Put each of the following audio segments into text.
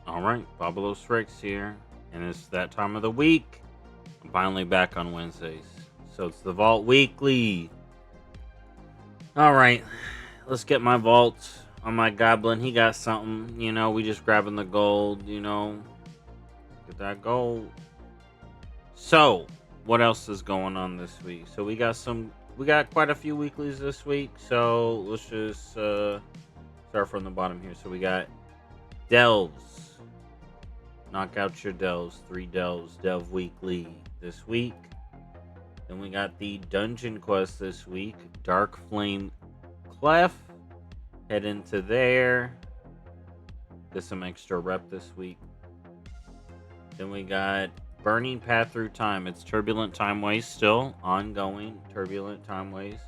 Alright, BobalosRex here, and it's that time of the week. I'm finally back on Wednesdays. So it's the Vault Weekly. Alright, let's get my vault on my goblin. He got something, we just grabbing the gold, get that gold. So, what else is going on this week? So we got quite a few weeklies this week, so let's just start from the bottom here. So we got Delves. Knock out your delves. 3 delves. Delve weekly this week. Then we got the dungeon quest this week. Dark Flame Clef. Head into there. Get some extra rep this week. Then we got Burning Path Through Time. It's Turbulent Time Waste still. Ongoing Turbulent Time Waste.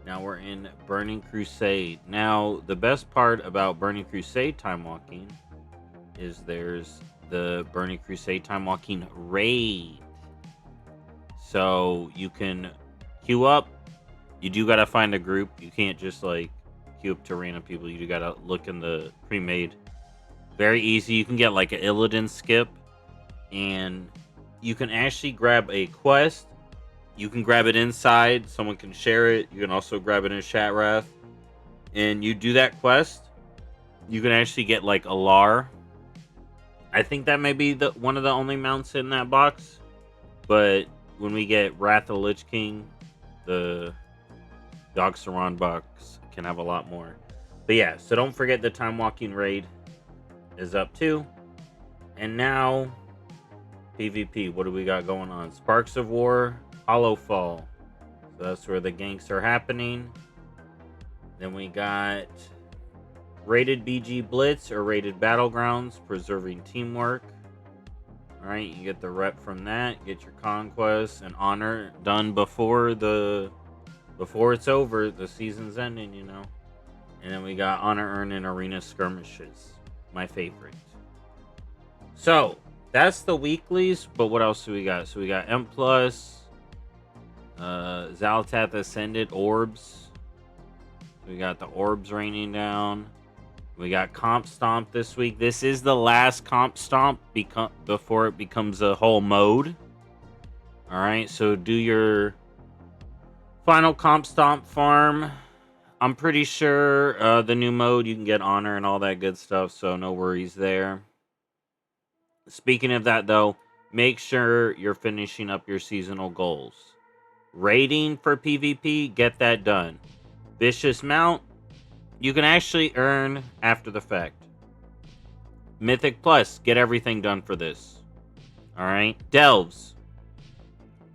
Now we're in Burning Crusade. Now, the best part about Burning Crusade time walking is there's the Burning Crusade time walking raid. So you can queue up. You do gotta find a group. You can't just queue up to random people. You do gotta look in the pre-made. Very easy. You can get like an Illidan skip, and you can actually grab a quest. You can grab it inside. Someone can share it. You can also grab it in chat wrath, and you do that quest. You can actually get like a Lar. I think that may be one of the only mounts in that box. But when we get Wrath of the Lich King, the Doxaron box can have a lot more. But yeah, so don't forget the Time Walking Raid is up too. And now, PvP. What do we got going on? Sparks of War, Hollow Fall. So that's where the ganks are happening. Then we got Rated BG Blitz or Rated Battlegrounds, preserving teamwork. Alright, you get the rep from that. Get your conquest and honor done before it's over. The season's ending, And then we got honor earned in arena skirmishes. My favorite. So, that's the weeklies, but what else do we got? So we got M+, Zalatath Ascended, Orbs. We got the Orbs raining down. We got Comp Stomp this week. This is the last Comp Stomp before it becomes a whole mode. Alright, so do your final Comp Stomp farm. I'm pretty sure the new mode, you can get honor and all that good stuff, so no worries there. Speaking of that, though, make sure you're finishing up your seasonal goals. Rating for PvP, get that done. Vicious Mount, you can actually earn after the fact. Mythic Plus, get everything done for this. Alright? Delves,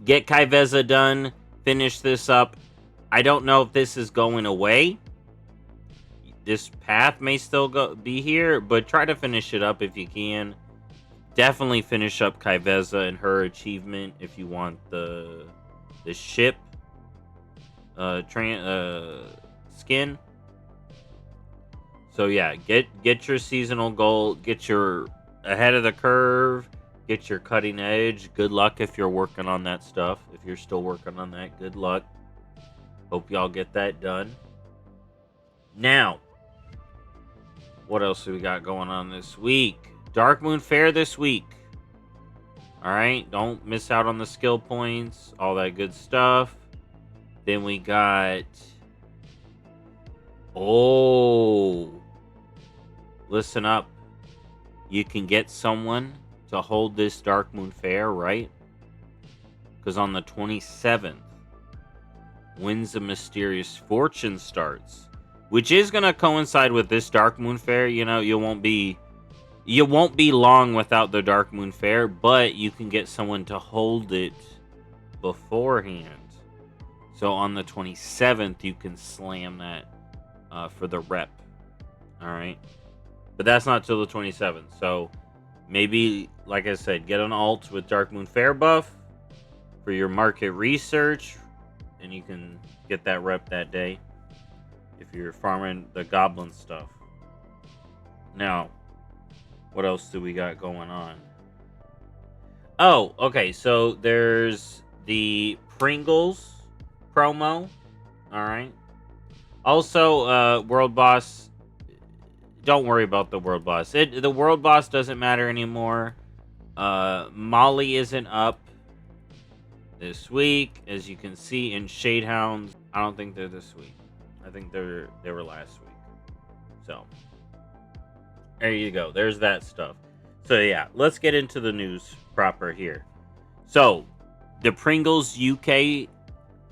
get Kaiveza done. Finish this up. I don't know if this is going away. This path may still be here, but try to finish it up if you can. Definitely finish up Kaiveza and her achievement if you want the ship skin. So yeah, get your seasonal goal, get your ahead of the curve, get your cutting edge. Good luck if you're working on that stuff. If you're still working on that, good luck. Hope y'all get that done. Now, what else do we got going on this week? Dark Moon Fair this week. Alright, don't miss out on the skill points, all that good stuff. Then we got... listen up. You can get someone to hold this Dark Moon Fair, right? Because on the 27th, Winds of Mysterious Fortune starts, which is going to coincide with this Dark Moon Fair. You won't be long without the Dark Moon Fair, but you can get someone to hold it beforehand. So on the 27th, you can slam that for the rep. Alright? But that's not till the 27th. So maybe, like I said, get an alt with Dark Moon Fair buff for your market research, and you can get that rep that day if you're farming the goblin stuff. Now, what else do we got going on? Oh, okay. So there's the Pringles promo. All right. Also, World Boss don't worry about the world boss. The world boss doesn't matter anymore. Molly isn't up this week, as you can see in Shadehounds. I don't think they're this week. I think they were last week. So there you go. There's that stuff. So yeah, let's get into the news proper here. So the Pringles UK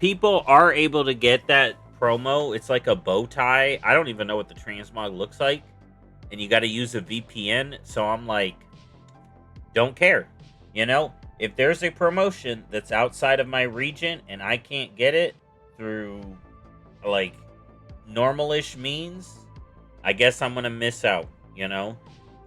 people are able to get that promo. It's like a bow tie. I don't even know what the transmog looks like, and you got to use a VPN. So I'm like, don't care. You know, if there's a promotion that's outside of my region and I can't get it through like normalish means, I guess I'm gonna miss out. You know,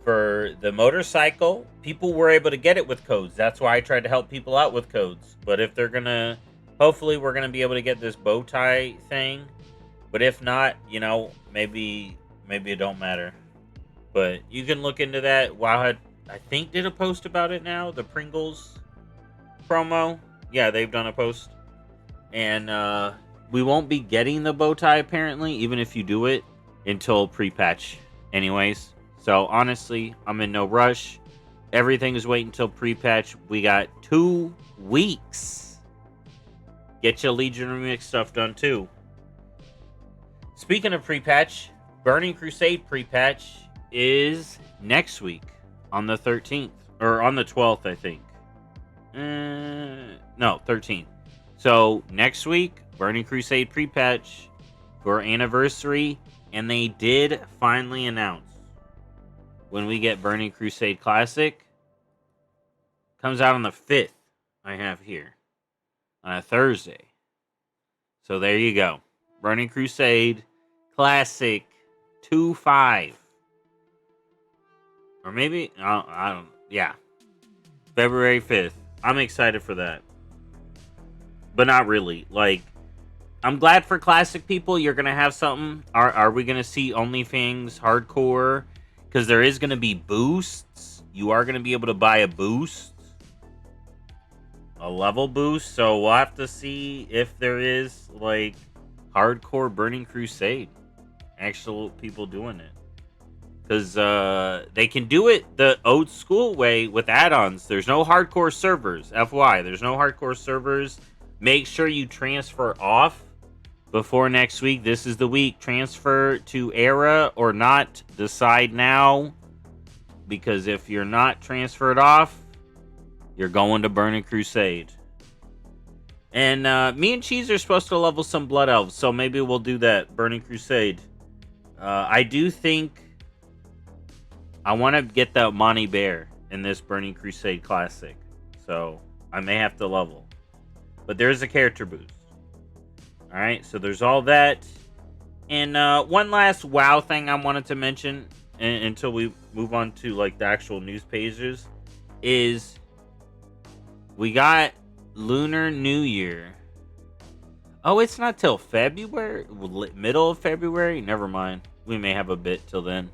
for the motorcycle, people were able to get it with codes. That's why I tried to help people out with codes. But if they're gonna, hopefully we're gonna be able to get this bow tie thing. But if not, you know, maybe it don't matter. But you can look into that. Wow, I think did a post about it now. The Pringles promo. Yeah, they've done a post. And we won't be getting the bow tie apparently, even if you do it, until pre-patch anyways. So honestly, I'm in no rush. Everything is waiting until pre-patch. We got 2 weeks. Get your Legion Remix stuff done too. Speaking of pre-patch, Burning Crusade pre-patch is next week on the 13th. Or on the 12th, I think. No, 13th. So next week, Burning Crusade pre-patch for anniversary. And they did finally announce when we get Burning Crusade Classic. Comes out on the 5th, I have here. On a Thursday. So there you go. Burning Crusade Classic 2.5. Or maybe, I don't, yeah. February 5th. I'm excited for that. But not really. Like, I'm glad for Classic people. You're going to have something. Are we going to see OnlyFans hardcore? Because there is going to be boosts. You are going to be able to buy a boost. A level boost. So we'll have to see if there is, like, hardcore Burning Crusade. Actual people doing it. Because they can do it the old school way with add-ons. There's no hardcore servers. FY, there's no hardcore servers. Make sure you transfer off before next week. This is the week. Transfer to Era or not. Decide now. Because if you're not transferred off, you're going to Burning Crusade. And me and Cheese are supposed to level some Blood Elves. So maybe we'll do that. Burning Crusade. I do think I want to get the Monty Bear in this Burning Crusade Classic. So I may have to level. But there's a character boost. Alright, so there's all that. And one last WoW thing I wanted to mention until we move on to like the actual news pages is we got Lunar New Year. Oh, it's not till February? Middle of February? Never mind. We may have a bit till then.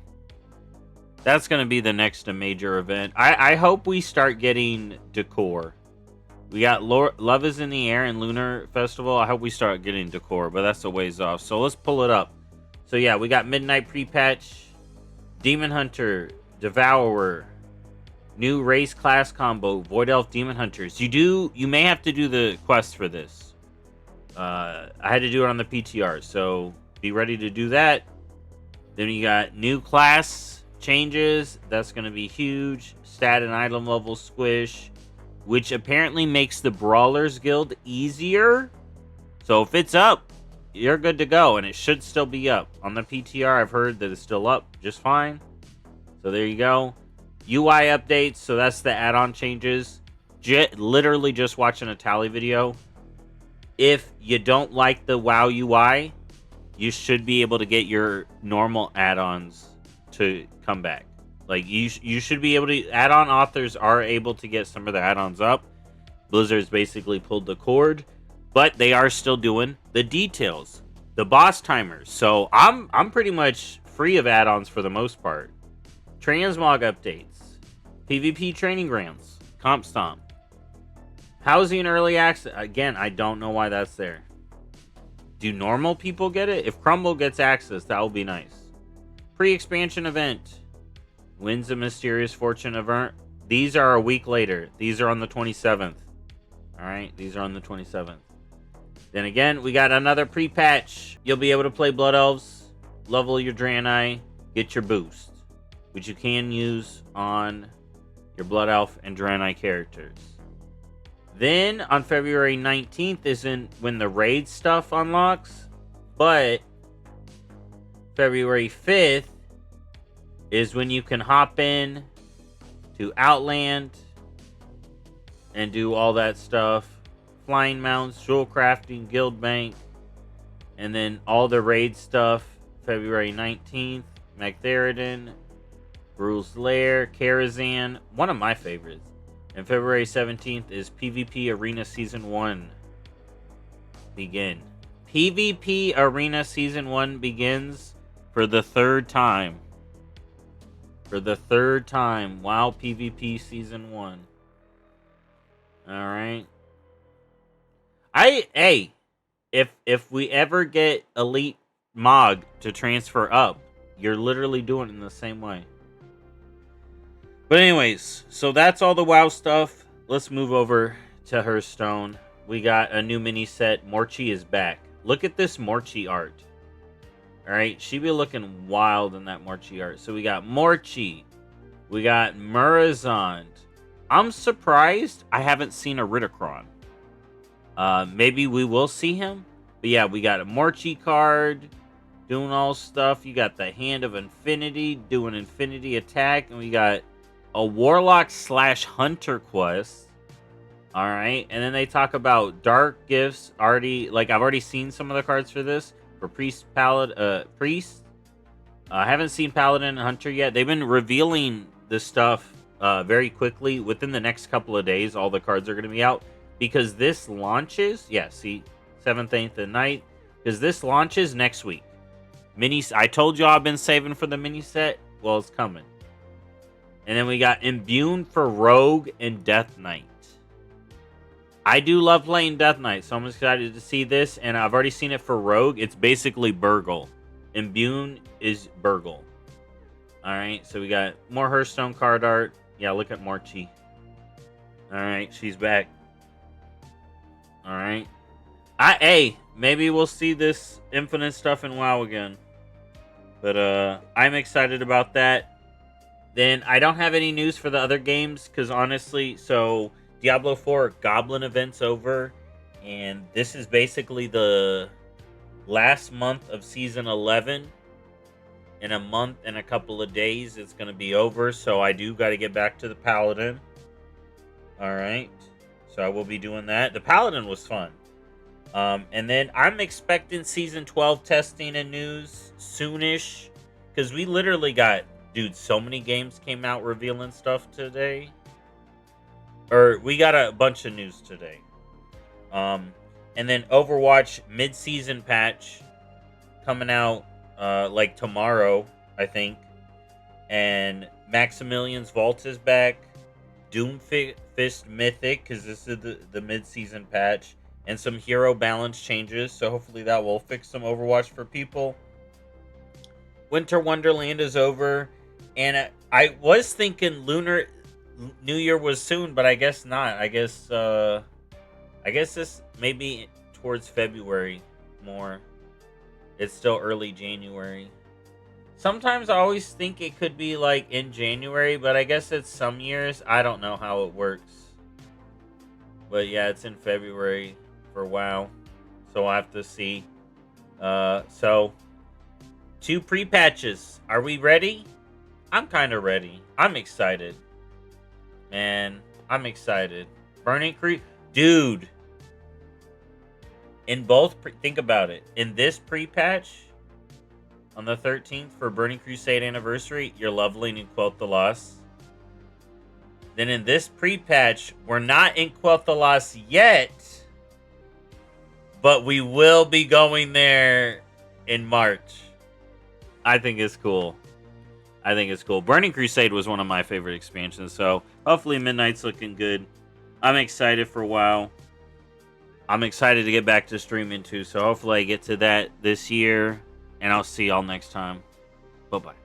That's going to be the next major event. I hope we start getting decor. We got Love is in the Air and Lunar Festival. I hope we start getting decor, but that's a ways off. So let's pull it up. So yeah, we got Midnight Pre-Patch, Demon Hunter, Devourer, new race class combo, Void Elf Demon Hunters. You may have to do the quest for this. I had to do it on the PTR, so be ready to do that. Then you got new class changes. That's going to be huge. Stat and item level squish, which apparently makes the Brawlers Guild easier. So if it's up, you're good to go, and it should still be up. On the PTR, I've heard that it's still up just fine. So there you go. UI updates, so that's the add-on changes. Literally just watching a tally video. If you don't like the WoW UI, you should be able to get your normal add-ons to come back. Like, you should be able to... Add-on authors are able to get some of the add-ons up. Blizzard's basically pulled the cord. But they are still doing the details. The boss timers. So, I'm pretty much free of add-ons for the most part. Transmog updates. PvP training grounds. Comp Stomp. Housing early access. Again, I don't know why that's there. Do normal people get it? If Crumble gets access, that will be nice. pre-expansion event. Wins a mysterious fortune event. These are a week later. These are on the 27th. Alright, these are on the 27th. Then again, we got another pre-patch. You'll be able to play Blood Elves, level your Draenei, get your boost, which you can use on your Blood Elf and Draenei characters. Then on February 19th isn't when the raid stuff unlocks, but February 5th is when you can hop in to Outland and do all that stuff. Flying mounts, jewel crafting, guild bank, and then all the raid stuff. February 19th, Magtheridon, Gruul's Lair, Karazhan, one of my favorites. And February 17th is PvP Arena Season 1 begin. PvP Arena Season 1 begins for the third time. For the third time. WoW PvP Season 1. Alright. If we ever get Elite Mog to transfer up, you're literally doing it in the same way. But anyways, so that's all the WoW stuff. Let's move over to Hearthstone. We got a new mini set. Morchi is back. Look at this Morchi art. Alright, she be looking wild in that Morchi art. So we got Morchi. We got Murozond. I'm surprised I haven't seen a Ridicron. Maybe we will see him. But yeah, we got a Morchi card doing all stuff. You got the Hand of Infinity doing Infinity attack. And we got a Warlock / Hunter quest. Alright. And then they talk about Dark Gifts. I've already seen some of the cards for this. For Priest. I haven't seen Paladin and Hunter yet. They've been revealing this stuff very quickly. Within the next couple of days, all the cards are going to be out. Because this launches, 7th, 8th, and 9th. Because this launches next week. I told you I've been saving for the mini set. Well, it's coming. And then we got Imbune for Rogue and Death Knight. I do love playing Death Knight, so I'm excited to see this. And I've already seen it for Rogue. It's basically Burgle. Imbune is Burgle. Alright, so we got more Hearthstone card art. Yeah, look at Morchi. Alright, she's back. Alright. Maybe we'll see this Infinite stuff in WoW again. But I'm excited about that. Then I don't have any news for the other games. Because honestly, so Diablo 4 Goblin event's over. And this is basically the last month of Season 11. In a month and a couple of days, it's going to be over. So I do got to get back to the Paladin. Alright. So I will be doing that. The Paladin was fun. And then I'm expecting Season 12 testing and news soonish. Because we literally got... Dude, so many games came out revealing stuff today. Or we got a bunch of news today. And then Overwatch mid-season patch coming out like tomorrow, I think. And Maximilian's Vault is back. Doomfist Mythic, because this is the mid-season patch. And some hero balance changes. So hopefully that will fix some Overwatch for people. Winter Wonderland is over. And I was thinking Lunar New Year was soon, but I guess not. I guess this maybe towards February more. It's still early January. Sometimes I always think it could be like in January, but I guess it's some years. I don't know how it works. But yeah, it's in February for WoW. So I'll have to see. So 2 pre-patches. Are we ready? I'm kind of ready. I'm excited. Man, I'm excited. Burning Crusade. Dude. In both, think about it. In this pre-patch, on the 13th for Burning Crusade Anniversary, you're leveling in Quel'Thalas. Then in this pre-patch, we're not in Quel'Thalas yet, but we will be going there in March. I think it's cool. I think it's cool. Burning Crusade was one of my favorite expansions, so hopefully Midnight's looking good. I'm excited for WoW. I'm excited to get back to streaming too, so hopefully I get to that this year, and I'll see y'all next time. Bye-bye.